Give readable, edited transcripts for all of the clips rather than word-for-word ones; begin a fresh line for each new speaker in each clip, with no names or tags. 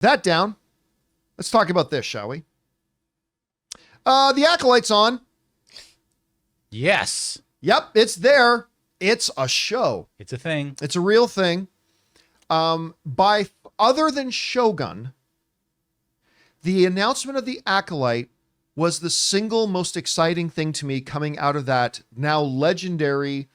That down. Let's talk about this, shall we? The Acolyte's on.
Yes.
Yep, it's there. It's a show.
It's a thing.
It's a real thing. Other than Shogun, the announcement of the Acolyte was the single most exciting thing to me coming out of that now legendary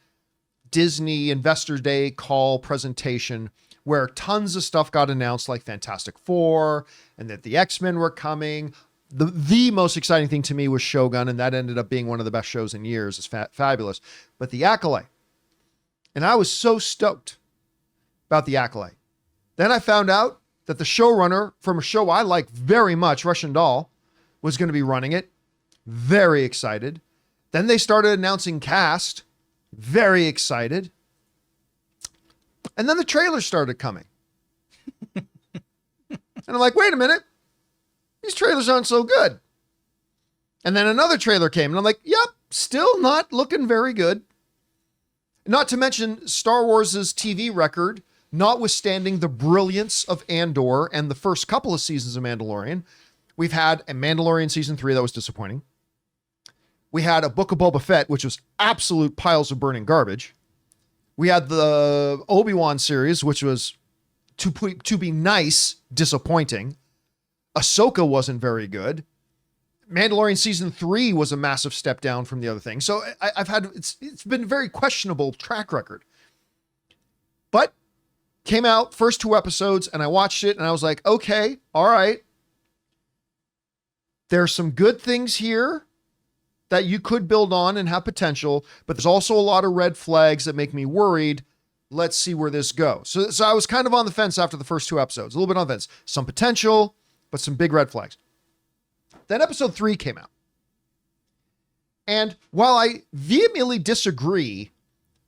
Disney Investor Day call presentation, where tons of stuff got announced, like Fantastic Four, and that the X-Men were coming. The most exciting thing to me was Shogun, and that ended up being one of the best shows in years. It's fabulous. But the Acolyte, and I was so stoked about the Acolyte. Then I found out that the showrunner from a show I like very much, Russian Doll, was going to be running it. Very excited. Then they started announcing cast. Very excited. And then the trailers started coming. And I'm like, wait a minute. These trailers aren't so good. And then another trailer came, and I'm like, yep, still not looking very good. Not to mention Star Wars' TV record, notwithstanding the brilliance of Andor and the first couple of seasons of Mandalorian. We've had a Mandalorian season 3 that was disappointing. We had a Book of Boba Fett, which was absolute piles of burning garbage. We had the Obi-Wan series, which was, to be nice, disappointing. Ahsoka wasn't very good. Mandalorian season 3 was a massive step down from the other thing. So it's been a very questionable track record. But came out first 2 episodes, and I watched it, and I was like, okay, all right. There's some good things here that you could build on and have potential, but there's also a lot of red flags that make me worried. Let's see where this goes. So I was kind of on the fence after the first 2 episodes, a little bit on the fence. Some potential, but some big red flags. Then episode 3 came out. And while I vehemently disagree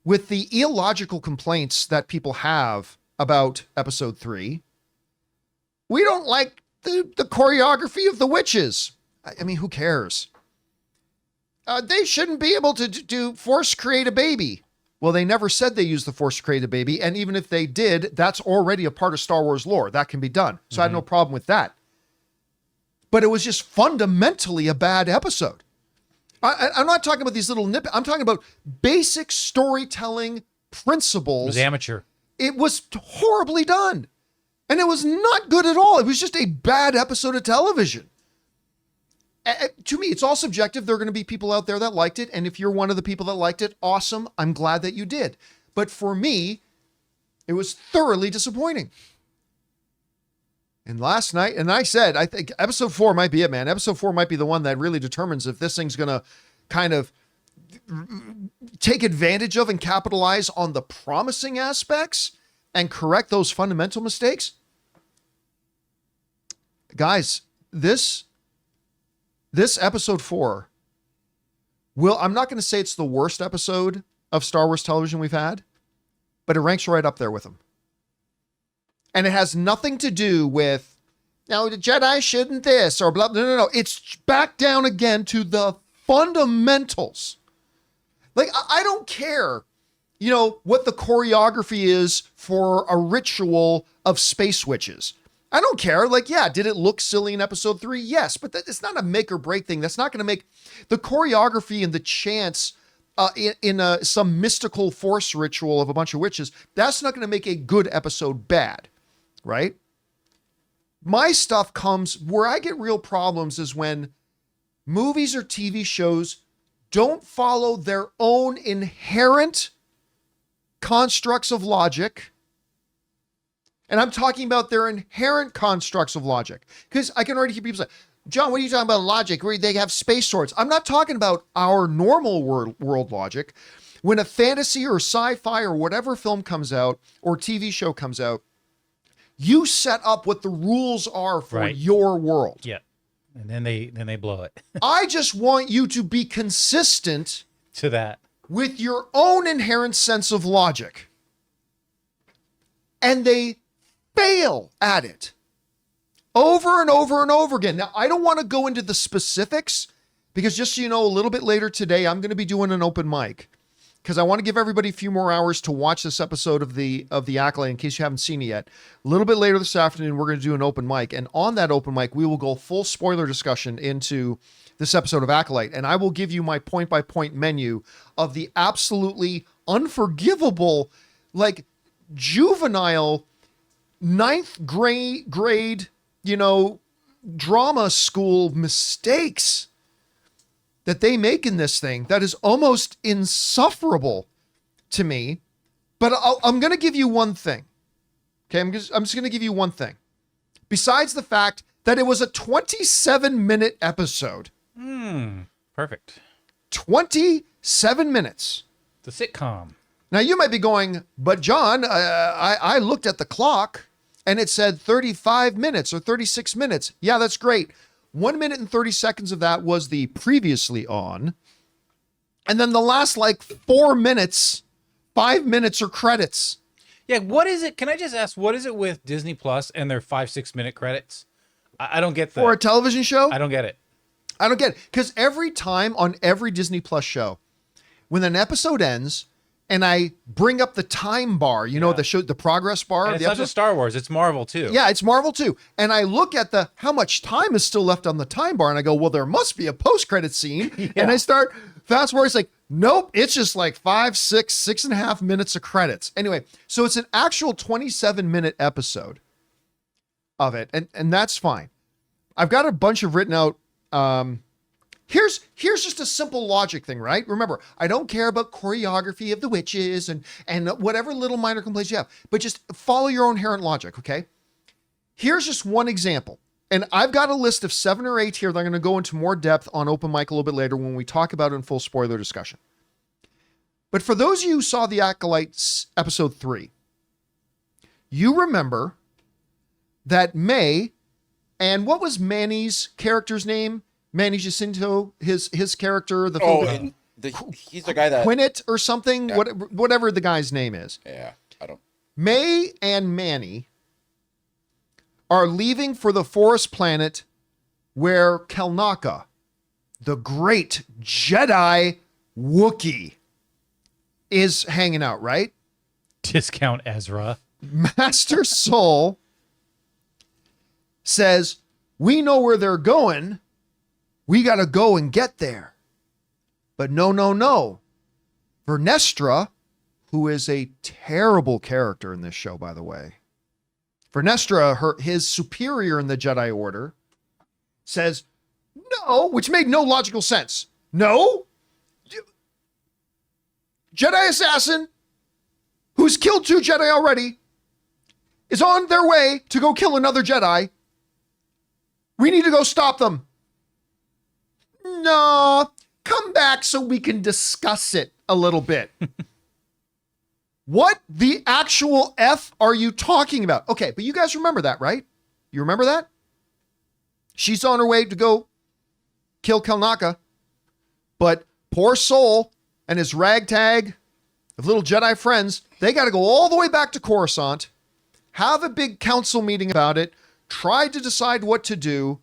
with the illogical complaints that people have about episode 3, we don't like the choreography of the witches. I mean, who cares? They shouldn't be able to force create a baby. Well, they never said they used the Force to create a baby. And even if they did, that's already a part of Star Wars lore. That can be done. So I had no problem with that. But it was just fundamentally a bad episode. I'm not talking about these little I'm talking about basic storytelling principles.
It was amateur.
It was horribly done. And it was not good at all. It was just a bad episode of television. To me, it's all subjective. There are going to be people out there that liked it. And if you're one of the people that liked it, awesome. I'm glad that you did. But for me, it was thoroughly disappointing. And last night, and I said, I think episode 4 might be it, man. Episode 4 might be the one that really determines if this thing's going to kind of take advantage of and capitalize on the promising aspects and correct those fundamental mistakes. Guys, this episode 4 I'm not going to say it's the worst episode of Star Wars television we've had, but it ranks right up there with them. And it has nothing to do with, now the Jedi shouldn't this or blah. No. It's back down again to the fundamentals. Like, I don't care, what the choreography is for a ritual of space witches. I don't care. Like, yeah, did it look silly in episode 3? Yes, but it's not a make or break thing. That's not going to make the choreography and the chants in some mystical force ritual of a bunch of witches. That's not going to make a good episode bad, right? My stuff comes where I get real problems is when movies or TV shows don't follow their own inherent constructs of logic. And I'm talking about their inherent constructs of logic. Because I can already hear people say, John, what are you talking about logic? Where they have space swords. I'm not talking about our normal world logic. When a fantasy or sci-fi or whatever film comes out or TV show comes out, you set up what the rules are for your world.
Yeah. And then they blow it.
I just want you to be consistent
to that
with your own inherent sense of logic. And they fail at it over and over and over again. Now, I don't want to go into the specifics because just so you know, a little bit later today, I'm going to be doing an open mic because I want to give everybody a few more hours to watch this episode of the Acolyte in case you haven't seen it yet. A little bit later this afternoon, we're going to do an open mic. And on that open mic, we will go full spoiler discussion into this episode of Acolyte. And I will give you my point-by-point menu of the absolutely unforgivable, like juvenile ninth grade, drama school mistakes that they make in this thing that is almost insufferable to me. But I'm going to give you one thing. Okay, I'm just going to give you one thing. Besides the fact that it was a 27-minute episode.
Perfect.
27 minutes.
The sitcom.
Now, you might be going, but John, I looked at the clock and it said 35 minutes or 36 minutes. Yeah, that's great. 1 minute and 30 seconds of that was the previously on. And then the last 4 minutes, 5 minutes are credits.
Yeah, what is it? Can I just ask, what is it with Disney Plus and their 5-6 minute credits? I don't get that.
For a television show?
I don't get it.
I don't get it. Because every time on every Disney Plus show, when an episode ends, and I bring up the time bar, the progress bar.
And it's not just Star Wars, it's Marvel too.
Yeah, it's Marvel too. And I look at how much time is still left on the time bar, and I go, well, there must be a post-credit scene. Yeah. And I start fast forward. It's like, nope, it's just 5, 6, 6.5 minutes of credits. Anyway, so it's an actual 27-minute episode of it, and that's fine. I've got a bunch of written out. Here's just a simple logic thing, right? Remember, I don't care about choreography of the witches and whatever little minor complaints you have, but just follow your own inherent logic, okay? Here's just one example. And I've got a list of 7 or 8 here that I'm going to go into more depth on open mic a little bit later when we talk about it in full spoiler discussion. But for those of you who saw The Acolyte episode 3, you remember that May, and what was Manny's character's name? Manny Jacinto, his character,
he's the guy that
Quinnet or something, yeah. Whatever the guy's name is.
Yeah, I don't.
May and Manny are leaving for the forest planet where Kelnaka, the great Jedi Wookiee, is hanging out, right?
Discount Ezra.
Master Soul says, we know where they're going. We got to go and get there. But no. Vernestra, who is a terrible character in this show, by the way. Vernestra, his superior in the Jedi Order, says, no, which made no logical sense. No. Jedi assassin, who's killed 2 Jedi already, is on their way to go kill another Jedi. We need to go stop them. No, come back so we can discuss it a little bit. What the actual F are you talking about? Okay, but you guys remember that, right? You remember that? She's on her way to go kill Kelnaka, but poor Soul and his ragtag of little Jedi friends, they got to go all the way back to Coruscant, have a big council meeting about it, try to decide what to do,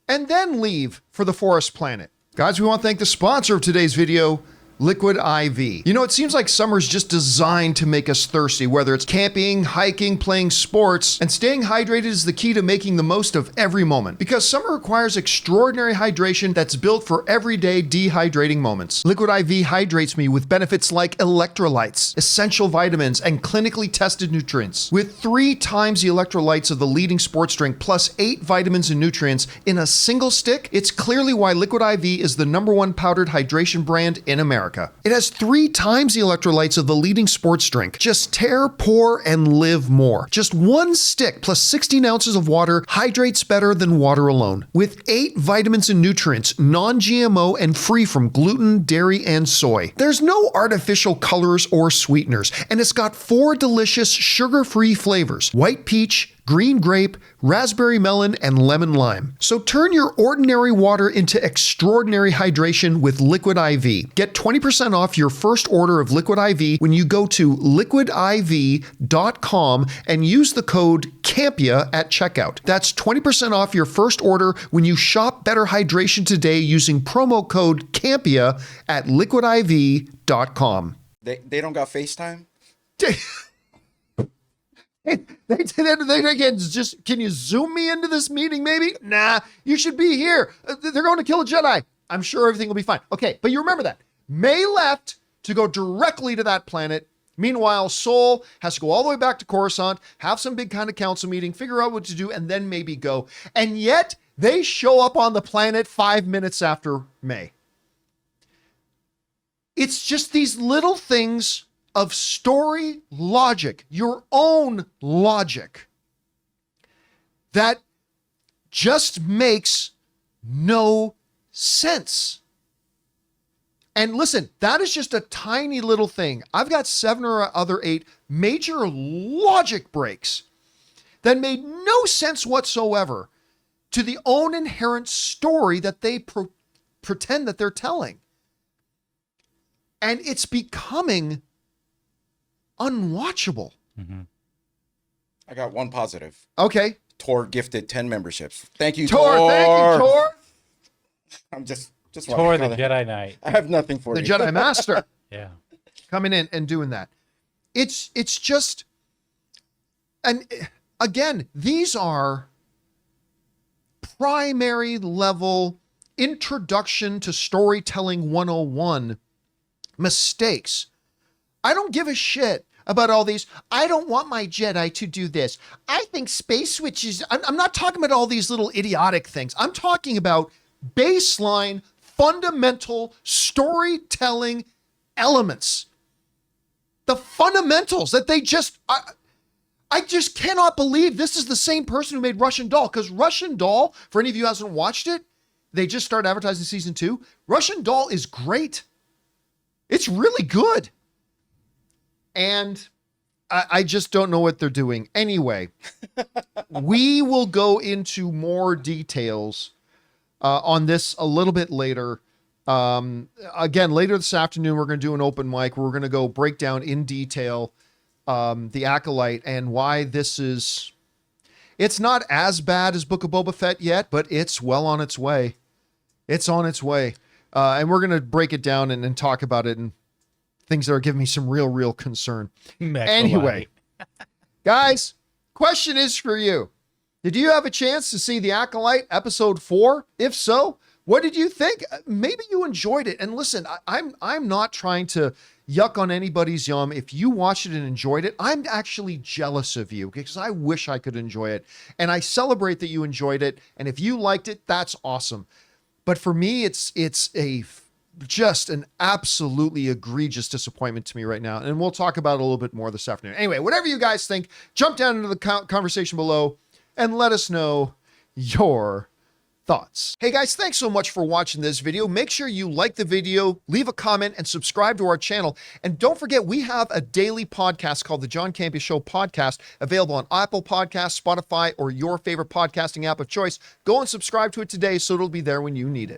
and then leave for the forest planet. Guys, we want to thank the sponsor of today's video, Liquid IV. It seems like summer's just designed to make us thirsty, whether it's camping, hiking, playing sports, and staying hydrated is the key to making the most of every moment. Because summer requires extraordinary hydration that's built for everyday dehydrating moments. Liquid IV hydrates me with benefits like electrolytes, essential vitamins, and clinically tested nutrients. With 3 times the electrolytes of the leading sports drink, plus 8 vitamins and nutrients in a single stick, it's clearly why Liquid IV is the #1 powdered hydration brand in America. It has 3 times the electrolytes of the leading sports drink. Just tear, pour, and live more. Just 1 stick plus 16 ounces of water hydrates better than water alone. With 8 vitamins and nutrients, non-GMO and free from gluten, dairy, and soy. There's no artificial colors or sweeteners, and it's got 4 delicious sugar-free flavors: white peach, green grape, raspberry melon, and lemon lime. So turn your ordinary water into extraordinary hydration with Liquid IV. Get 20% off your first order of Liquid IV when you go to liquidiv.com and use the code CAMPEA at checkout. That's 20% off your first order when you shop Better Hydration today using promo code CAMPEA at liquidiv.com.
They don't got FaceTime?
They can just, can you zoom me into this meeting maybe? Nah, you should be here. They're going to kill a Jedi. I'm sure everything will be fine. Okay, but you remember that. May left to go directly to that planet. Meanwhile, Sol has to go all the way back to Coruscant, have some big kind of council meeting, figure out what to do, and then maybe go. And yet, they show up on the planet 5 minutes after May. It's just these little things of story logic, your own logic, that just makes no sense. And listen, that is just a tiny little thing. I've got 7 or other 8 major logic breaks that made no sense whatsoever to the own inherent story that they pretend that they're telling. And it's becoming unwatchable.
Mm-hmm.
I got one positive.
Okay.
Tor gifted 10 memberships. Thank you,
Tor.
Tor.
Thank you, Tor.
I'm just
Tor the Jedi Knight.
I have nothing for
The
you.
Jedi Master.
Yeah.
Coming in and doing that. It's just, and again, these are primary level introduction to storytelling 101 mistakes. I don't give a shit about all these. I don't want my Jedi to do this. I think space switches. I'm not talking about all these little idiotic things. I'm talking about baseline, fundamental storytelling elements. The fundamentals that they just, I just cannot believe this is the same person who made Russian Doll. Because Russian Doll, for any of you who hasn't watched it, they just started advertising season 2. Russian Doll is great. It's really good. And I just don't know what they're doing. Anyway, we will go into more details on this a little bit later. Again, later this afternoon, we're going to do an open mic. We're going to go break down in detail the Acolyte and why this is... It's not as bad as Book of Boba Fett yet, but it's well on its way. It's on its way. And we're going to break it down and talk about it and things that are giving me some real concern. Anyway, guys, question is for you. Did you have a chance to see The Acolyte episode 4? If so, what did you think? Maybe you enjoyed it. And listen, I'm not trying to yuck on anybody's yum. If you watched it and enjoyed it, I'm actually jealous of you because I wish I could enjoy it. And I celebrate that you enjoyed it. And if you liked it, that's awesome. But for me, it's just an absolutely egregious disappointment to me right now. And we'll talk about it a little bit more this afternoon. Anyway, whatever you guys think, jump down into the conversation below and let us know your thoughts. Hey guys, thanks so much for watching this video. Make sure you like the video, leave a comment, and subscribe to our channel. And don't forget, we have a daily podcast called the John Campea Show podcast, available on Apple Podcasts, Spotify, or your favorite podcasting app of choice. Go and subscribe to it today so it'll be there when you need it.